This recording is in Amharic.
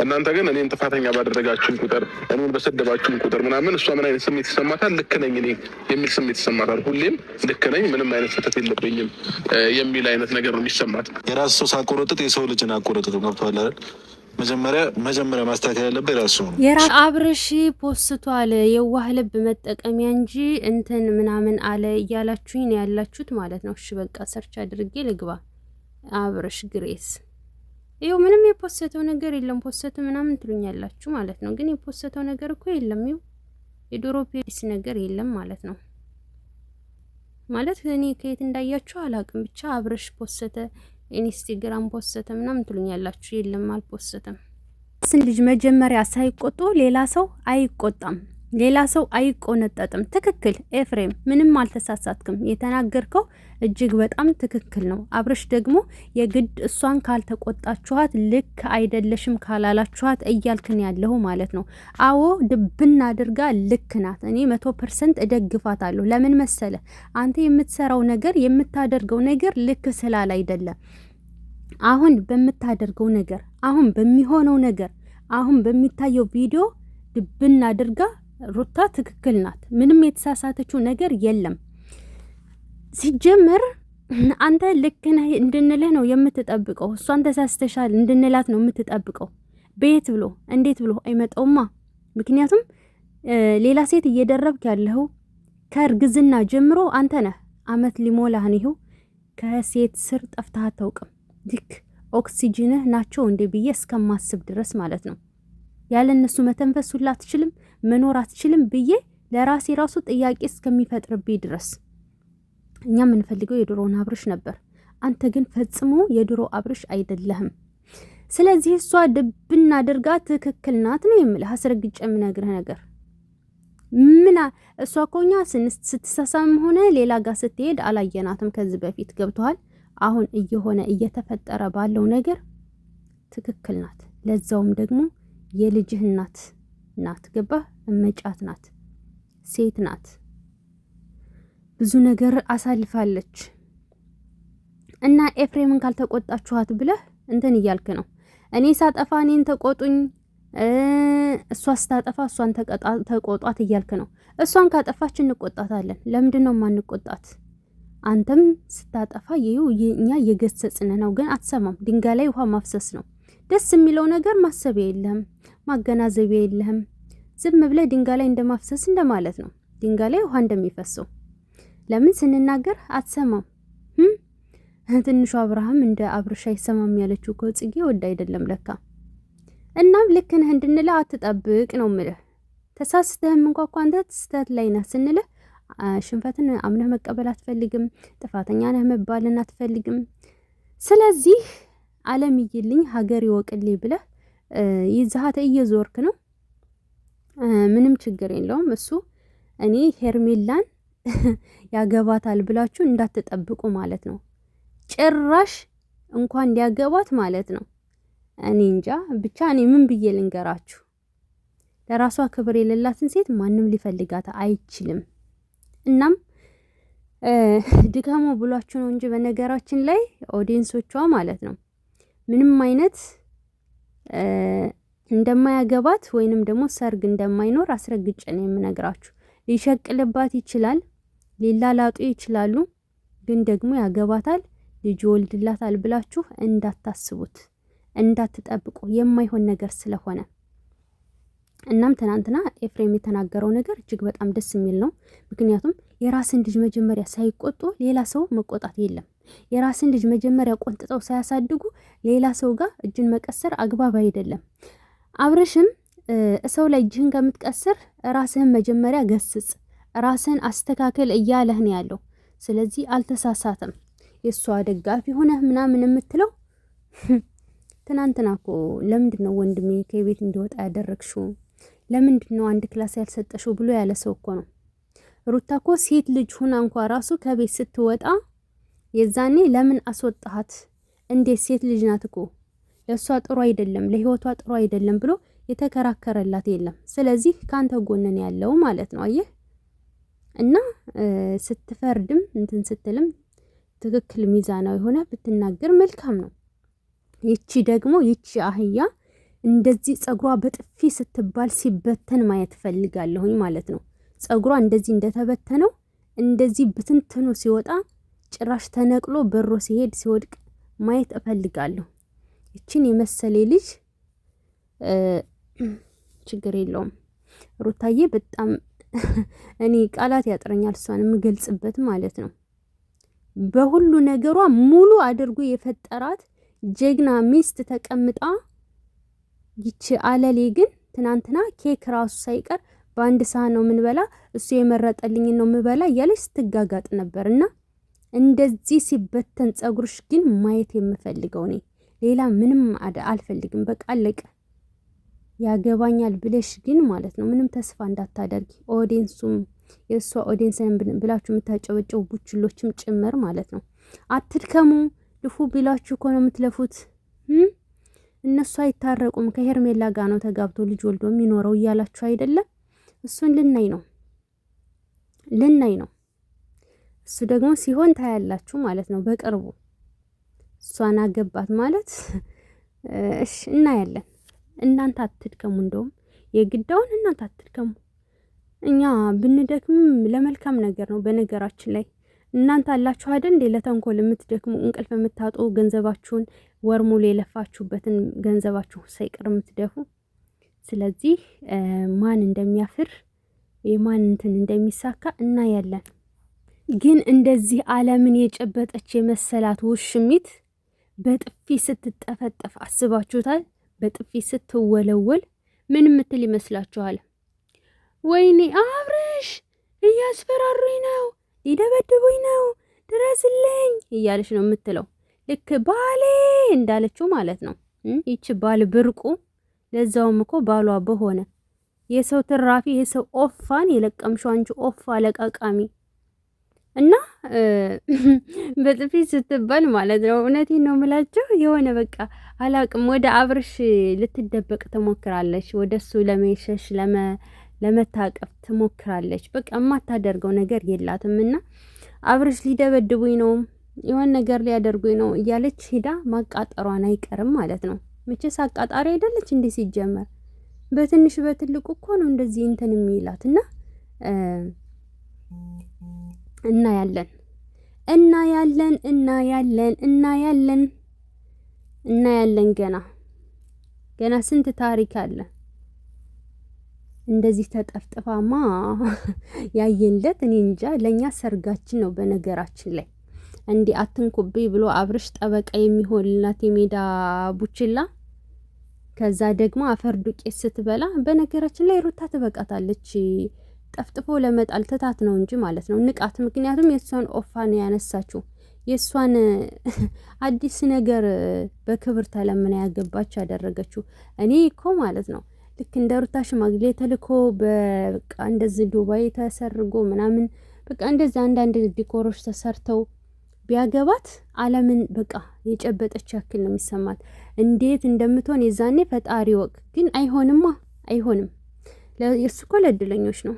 እናንተ ግን እኔን ጥፋተኛ ባደረጋችሁን ቁጥር እኔን በሰደባችሁን ቁጥር ምናምን እሷ ምን አይነት ስሜት ይሰማታል? ልክ ነኝ እኔ የሚል ስሜት ይሰማታል። ሁሌም ልክ ነኝ፣ ምንም አይነት ስህተት የለብኝም የሚል አይነት ነገር ነው የሚሰማት። የራስ ሰው ሳቆረጥጥ የሰው ልጅን አቆረጥጥ ገብቶሃል አይደል? መጀመሪያ ማስተካከል ያለበት የራሱ ነው። አብርሽ ፖስቷል የዋህ ልብ መጠቀሚያ እንጂ እንትን ምናምን አለ እያላችሁኝ ነው ያላችሁት ማለት ነው። እሺ በቃ ሰርች አድርጌ ልግባ። አብርሽ ግሬስ ይኸው ምንም የፖስተው ነገር የለም። ፖስተ ምናምን ትሉኛላችሁ ማለት ነው፣ ግን የፖስተው ነገር እኮ የለም። ይኸው የዶሮ ፔዲስ ነገር የለም ማለት ነው። ማለት እኔ ከየት እንዳያችሁ አላቅም፣ ብቻ አብርሽ ፖስተ ኢንስታግራም ፖስተ ምናምን ትሉኛላችሁ። የለም አልፖስተም። ልጅ መጀመሪያ ሳይቆጡ ሌላ ሰው አይቆጣም፣ ሌላ ሰው አይቆነጠጥም። ትክክል ኤፍሬም፣ ምንም አልተሳሳትክም። የተናገርከው እጅግ በጣም ትክክል ነው። አብርሽ ደግሞ የግድ እሷን ካልተቆጣችኋት ልክ አይደለሽም ካላላችኋት እያልክን ያለው ማለት ነው። አዎ ድብና አድርጋ ልክ ናት። እኔ 100% እደግፋታለሁ። ለምን መሰለ? አንተ የምትሰራው ነገር የምታደርገው ነገር ልክ ስላል አይደለም። አሁን በምታደርገው ነገር፣ አሁን በሚሆነው ነገር፣ አሁን በሚታየው ቪዲዮ ድብና አድርጋ ሩታ ትክክል ናት። ምንም የተሳሳተችው ነገር የለም። ሲጀመር አንተ ልክ ነህ እንድንልህ ነው የምትጠብቀው። እሷን ተሳስተሻል እንድንላት ነው የምትጠብቀው። ቤት ብሎ እንዴት ብሎ አይመጣውማ። ምክንያቱም ሌላ ሴት እየደረብክ ያለኸው ከእርግዝና ጀምሮ አንተ ነህ። አመት ሊሞላህን ይኸው ከሴት ስር ጠፍተህ አታውቅም። ልክ ኦክሲጅንህ ናቸው እንዴ ብዬ እስከማስብ ድረስ ማለት ነው። ያለ እነሱ መተንፈስ ሁላ አትችልም፣ መኖር አትችልም ብዬ ለራሴ ራሱ ጥያቄ እስከሚፈጥርብኝ ድረስ እኛ የምንፈልገው የድሮውን አብርሽ ነበር። አንተ ግን ፈጽሞ የድሮ አብርሽ አይደለህም። ስለዚህ እሷ ድብና አድርጋ ትክክል ናት ነው የምልህ። አስረግጬ የምነግርህ ነገር እሷ ኮኛ ስትሳሳም ሆነ ሌላ ጋር ስትሄድ አላየናትም ከዚህ በፊት ገብቷል። አሁን እየተፈጠረ ባለው ነገር ትክክል ናት። ለዛውም ደግሞ የልጅህ እናት ናት። ገባህ? እመጫት ናት፣ ሴት ናት፣ ብዙ ነገር አሳልፋለች። እና ኤፍሬምን ካልተቆጣችኋት ብለህ እንትን እያልክ ነው። እኔ ሳጠፋ እኔን ተቆጡኝ፣ እሷ ስታጠፋ እሷን ተቆጧት እያልክ ነው። እሷን ካጠፋች እንቆጣታለን። ለምንድን ነው ማንቆጣት? አንተም ስታጠፋ እኛ እየገሰጽን ነው፣ ግን አትሰማም። ድንጋይ ላይ ውሃ ማፍሰስ ነው። ደስ የሚለው ነገር ማሰቢያ የለህም፣ ማገናዘቢያ የለህም። ዝም ብለህ ድንጋይ ላይ እንደማፍሰስ እንደማለት ነው። ድንጋይ ላይ ውሃ እንደሚፈሰው ለምን ስንናገር አትሰማም? ትንሹ አብርሃም እንደ አብርሽ አይሰማም ያለችው እኮ ጽጌ ወድ አይደለም ለካ። እናም ልክ ነህ እንድንልህ አትጠብቅ ነው የምልህ። ተሳስተህም እንኳ አንተ ስህተት ላይ ነህ ስንልህ ሽንፈትን አምነህ መቀበል አትፈልግም። ጥፋተኛ ነህ መባልን አትፈልግም። ስለዚህ ዓለም ይይልኝ ሀገር ይወቅልኝ ብለህ ይዛሃት እየዞርክ ነው። ምንም ችግር የለውም እሱ። እኔ ሄርሜላን ያገባታል ብላችሁ እንዳትጠብቁ ማለት ነው። ጭራሽ እንኳን እንዲያገባት ማለት ነው። እኔ እንጃ ብቻ እኔ ምን ብዬ ልንገራችሁ። ለራሷ ክብር የሌላትን ሴት ማንም ሊፈልጋት አይችልም። እናም ድካሞ ብሏችሁ ነው እንጂ በነገራችን ላይ ኦዲየንሶቿ ማለት ነው ምንም አይነት እንደማያገባት ወይንም ደግሞ ሰርግ እንደማይኖር አስረግጬ ነው የምነግራችሁ። ሊሸቅልባት ይችላል፣ ሊላላጡ ይችላሉ፣ ግን ደግሞ ያገባታል፣ ልጅ ወልድላታል ብላችሁ እንዳታስቡት፣ እንዳትጠብቁ የማይሆን ነገር ስለሆነ። እናም ትናንትና ኤፍሬም የተናገረው ነገር እጅግ በጣም ደስ የሚል ነው። ምክንያቱም የራስን ልጅ መጀመሪያ ሳይቆጡ ሌላ ሰው መቆጣት የለም። የራስን ልጅ መጀመሪያ ቆንጥጠው ሳያሳድጉ ሌላ ሰው ጋር እጅን መቀሰር አግባብ አይደለም። አብርሽም ሰው ላይ እጅህን ከምትቀስር ራስህን መጀመሪያ ገስጽ፣ ራስህን አስተካከል እያለህ ነው ያለው። ስለዚህ አልተሳሳተም። የእሷ ደጋፊ ሆነህ ምናምን የምትለው ትናንትና እኮ ለምንድን ነው ወንድሜ ከቤት እንዲወጣ ያደረግሽው? ለምንድን ነው አንድ ክላስ ያልሰጠሽው ብሎ ያለ ሰው እኮ ነው። ሩታ እኮ ሴት ልጅ ሁና እንኳ ራሱ ከቤት ስትወጣ የዛኔ ለምን አስወጣሃት? እንዴት ሴት ልጅ ናት እኮ ለእሷ ጥሩ አይደለም፣ ለህይወቷ ጥሩ አይደለም ብሎ የተከራከረላት የለም። ስለዚህ ካንተ ጎንን ያለው ማለት ነው። አየህ እና ስትፈርድም እንትን ስትልም ትክክል ሚዛናዊ ሆነ ብትናገር መልካም ነው። ይቺ ደግሞ ይቺ አህያ እንደዚህ ጸጉሯ በጥፊ ስትባል ሲበተን ማየት ፈልጋለሁኝ ማለት ነው። ጸጉሯ እንደዚህ እንደተበተነው እንደዚህ ብትንትኑ ሲወጣ ጭራሽ ተነቅሎ በሮ ሲሄድ ሲወድቅ ማየት እፈልጋለሁ። እቺን የመሰለ ልጅ ችግር የለውም ሩታዬ በጣም እኔ ቃላት ያጥረኛል እሷን የምገልጽበት ማለት ነው። በሁሉ ነገሯ ሙሉ አድርጎ የፈጠራት ጀግና ሚስት ተቀምጣ ይቺ አለሌ ግን ትናንትና ኬክ ራሱ ሳይቀር በአንድ ሳህን ነው ምንበላ እሱ የመረጠልኝ ነው ምበላ እያለች ስትጋጋጥ ነበርና እንደዚህ ሲበተን ጸጉርሽ ግን ማየት የምፈልገው እኔ ሌላ ምንም አልፈልግም። በቃ አለቀ። ያገባኛል ብለሽ ግን ማለት ነው ምንም ተስፋ እንዳታደርጊ። ኦዲየንሱም የእሷ ኦዲየንስን ብላችሁ የምታጨበጨው ቡችሎችም ጭምር ማለት ነው። አትድከሙ። ልፉ ቢላችሁ እኮ ነው የምትለፉት። እነሱ አይታረቁም ከሄርሜላ ጋር ነው ተጋብቶ ልጅ ወልዶ የሚኖረው እያላችሁ አይደለም? እሱን ልናይ ነው። እሱ ደግሞ ሲሆን ታያላችሁ ማለት ነው በቅርቡ። እሷን አገባት ማለት እሺ እናያለን። እናንተ አትድከሙ። እንደውም የግዳውን እናንተ አትድከሙ። እኛ ብንደክምም ለመልካም ነገር ነው። በነገራችን ላይ እናንተ አላችሁ አይደል እንዴ ለተንኮል የምትደክሙ እንቅልፍ የምታጡ ገንዘባችሁን ወር ሙሉ የለፋችሁበትን ገንዘባችሁ ሳይቀር የምትደፉ። ስለዚህ ማን እንደሚያፍር የማን እንትን እንደሚሳካ እናያለን። ግን እንደዚህ ዓለምን የጨበጠች የመሰላት ውሽሚት በጥፊ ስትጠፈጠፍ አስባችሁታል? በጥፊ ስትወለወል ምን ምትል ይመስላችኋል? ወይኔ አብርሽ እያስፈራሩኝ ነው፣ ሊደበድቡኝ ነው፣ ድረስልኝ እያለች ነው የምትለው። ልክ ባሌ እንዳለችው ማለት ነው። ይቺ ባል ብርቁ፣ ለዛውም እኮ ባሏ በሆነ የሰው ትራፊ የሰው ኦፋን የለቀምሽው አንቺ ኦፋ ለቃቃሚ እና በጥፊ ስትባል ማለት ነው። እውነቴን ነው የምላችሁ። የሆነ በቃ አላቅም ወደ አብርሽ ልትደበቅ ትሞክራለች፣ ወደሱ ለመሸሽ ለመታቀፍ ትሞክራለች። በቃ የማታደርገው ነገር የላትም። እና አብርሽ ሊደበድቡኝ ነው የሆነ ነገር ሊያደርጉኝ ነው እያለች ሄዳ ማቃጠሯን አይቀርም ማለት ነው። መቼስ አቃጣሪ አይደለች እንዴ ሲጀመር። በትንሽ በትልቁ እኮ ነው እንደዚህ እንትን የሚላት እና እናያለን ገና ስንት ታሪክ አለ። እንደዚህ ተጠፍጥፋማ ያየንለት እኔ እንጃ። ለኛ ሰርጋችን ነው በነገራችን ላይ። እንዲህ አትንኩብኝ ብሎ አብርሽ ጠበቃ የሚሆንላት የሜዳ ቡችላ፣ ከዛ ደግሞ አፈር ዱቄት ስትበላ። በነገራችን ላይ ሩታ ትበቃታለች። ጠፍጥፎ ለመጣል ትታት ነው እንጂ ማለት ነው ንቃት። ምክንያቱም የእሷን ኦፋ ነው ያነሳችው። የእሷን አዲስ ነገር በክብር ተለምና ያገባች ያደረገችው። እኔ እኮ ማለት ነው ልክ እንደ ሩታ ሽማግሌ ተልኮ በቃ እንደዚህ ዱባይ ተሰርጎ ምናምን በቃ እንደዚህ አንዳንድ ዲኮሮች ተሰርተው ቢያገባት ዓለምን በቃ የጨበጠች ያክል ነው የሚሰማት። እንዴት እንደምትሆን የዛኔ ፈጣሪ ወቅ። ግን አይሆንም። የእሱ እኮ ለእድለኞች ነው።